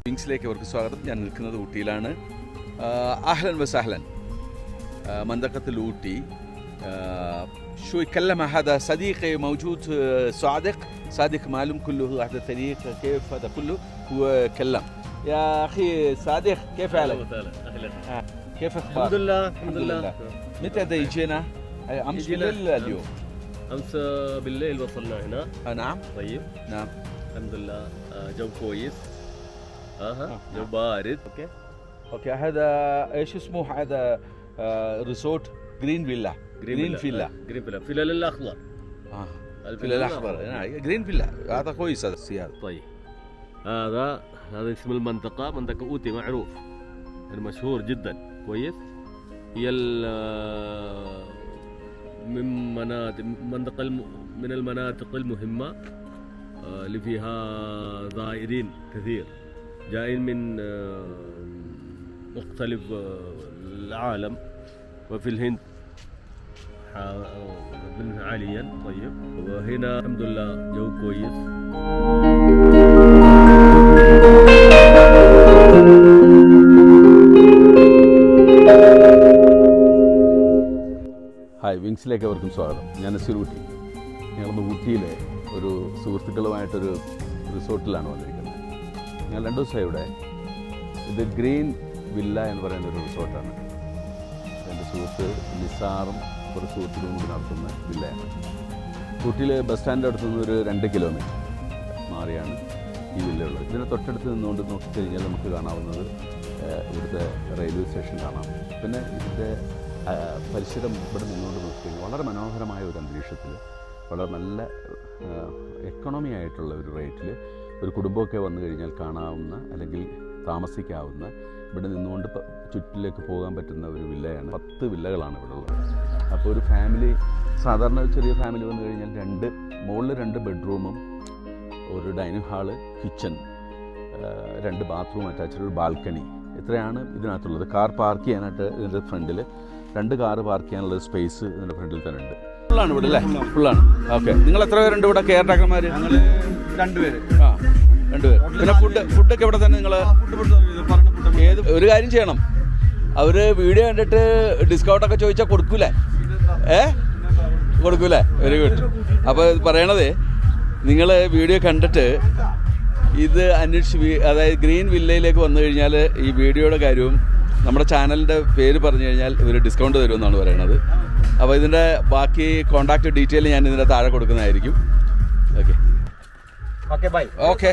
വിങ്സിലേക്ക് അവർക്ക് സ്വാഗതം. ഞാൻ നിൽക്കുന്നത് ഊട്ടിയിലാണ്. അഹ്ലൻ വസഹ്ലൻ منطقة الأوتي. شو يتكلم هذا صديقي موجود صادق معلوم كله هذا الفريق كيف هذا كله هو كلم يا أخي صادق كيف حالك؟ أهلا كيف أخبارك؟ الحمد لله متى يجينا؟ أمس بالليل اليوم؟ أمس بالليل وصلنا هنا. نعم طيب نعم الحمد لله. جو كويس. جو بارد. اوكي هذا ايش اسمه هذا ريسورت جرين فيلا فيلا الأخضر. الفيلا الأخضر جرين فيلا هذا كويس هذا السيارة. طيب هذا اسم المنطقة، منطقة أوتي معروف مشهور جدا كويس. هي من المناطق المهمة اللي فيها زائرين كثير جايين من مختلف العالم وفي الهند حاليا. طيب وهنا الحمد لله جو كويس. ഹായ്, വിങ്സിലേക്ക് അവർക്കും സ്വാഗതം. ഞാൻ നസീർ ഊട്ടി. ഞങ്ങളിന്ന് ഊട്ടിയിലെ ഒരു സുഹൃത്തുക്കളുമായിട്ടൊരു റിസോർട്ടിലാണ് വന്നിരിക്കുന്നത്. ഞങ്ങൾ 2 ദിവസമായി ഇവിടെ. ഇത് ഗ്രീൻ വില്ല എന്ന് പറയുന്ന ഒരു റിസോർട്ടാണ്. എൻ്റെ സുഹൃത്ത് നിസാറും ഒരു സുഹൃത്തുക്കളും കൂടി നടത്തുന്ന വില്ലയാണ്. ഊട്ടിയിൽ ബസ് സ്റ്റാൻഡിൻ്റെ അടുത്ത് നിന്ന് ഒരു 2 കിലോമീറ്റർ മാറിയാണ് ഈ വില്ല ഉള്ളത്. ഇതിന് തൊട്ടടുത്ത് നിന്നുകൊണ്ട് നോക്കിക്കഴിഞ്ഞാൽ നമുക്ക് കാണാവുന്നത് ഇവിടുത്തെ റെയിൽവേ സ്റ്റേഷൻ കാണാം. പിന്നെ ഇതിൻ്റെ പരിസരം ഇവിടെ നിന്നുകൊണ്ട് നോക്കിക്കഴിഞ്ഞാൽ വളരെ മനോഹരമായ ഒരു അന്തരീക്ഷത്തിൽ വളരെ നല്ല എക്കണോമി ആയിട്ടുള്ള ഒരു റേറ്റിൽ ഒരു കുടുംബമൊക്കെ വന്നു കഴിഞ്ഞാൽ കാണാവുന്ന അല്ലെങ്കിൽ താമസിക്കാവുന്ന, ഇവിടെ നിന്നുകൊണ്ട് ചുറ്റിലേക്ക് പോകാൻ പറ്റുന്ന ഒരു വില്ലയാണ്. 10 വില്ലകളാണ് ഇവിടെ ഉള്ളത്. അപ്പോൾ ഒരു ഫാമിലി, സാധാരണ ചെറിയ ഫാമിലി വന്നു കഴിഞ്ഞാൽ മുകളിൽ 2 ബെഡ്റൂമും ഒരു dining hall, kitchen, 2 bathroom attached, ഒരു ബാൽക്കണി, ഇത്രയാണ് ഇതിനകത്തുള്ളത്. കാർ പാർക്ക് ചെയ്യാനായിട്ട് ഇതിൻ്റെ ഫ്രണ്ടിൽ 2 കാറ് പാർക്ക് ചെയ്യാനുള്ള സ്പേസ് ഇതിൻ്റെ ഫ്രണ്ടിൽ തന്നെ ഉണ്ട്. ഫുള്ളാണ് ഇവിടെ അല്ലേ? ഫുള്ളാണ്. ഓക്കെ. നിങ്ങൾ എത്ര പേരുണ്ട് ഇവിടെ കെയർ ടേക്കർമാർ? ഞങ്ങൾ 2 പേര്. 2 പേര്. പിന്നെ ഫുഡൊക്കെ ഇവിടെ തന്നെ നിങ്ങൾ ഏത് ഒരു കാര്യം ചെയ്യണം, അവർ വീഡിയോ കണ്ടിട്ട് ഡിസ്കൗണ്ടൊക്കെ ചോദിച്ചാൽ കൊടുക്കൂലേ? കൊടുക്കൂലേ? Very good. അപ്പോൾ പറയണത്, നിങ്ങൾ വീഡിയോ കണ്ടിട്ട് ഇത് അന്വേഷിച്ച് അതായത് ഗ്രീൻ വില്ലയിലേക്ക് വന്നു കഴിഞ്ഞാൽ ഈ വീഡിയോയുടെ കാര്യവും നമ്മുടെ ചാനലിൻ്റെ പേര് പറഞ്ഞു കഴിഞ്ഞാൽ ഇവർ ഡിസ്കൗണ്ട് തരുമെന്നാണ് പറയണത്. അപ്പോൾ ഇതിൻ്റെ ബാക്കി കോൺടാക്റ്റ് ഡീറ്റെയിൽ ഞാൻ ഇതിൻ്റെ താഴെ കൊടുക്കുന്നതായിരിക്കും. Okay bye. ഓക്കെ.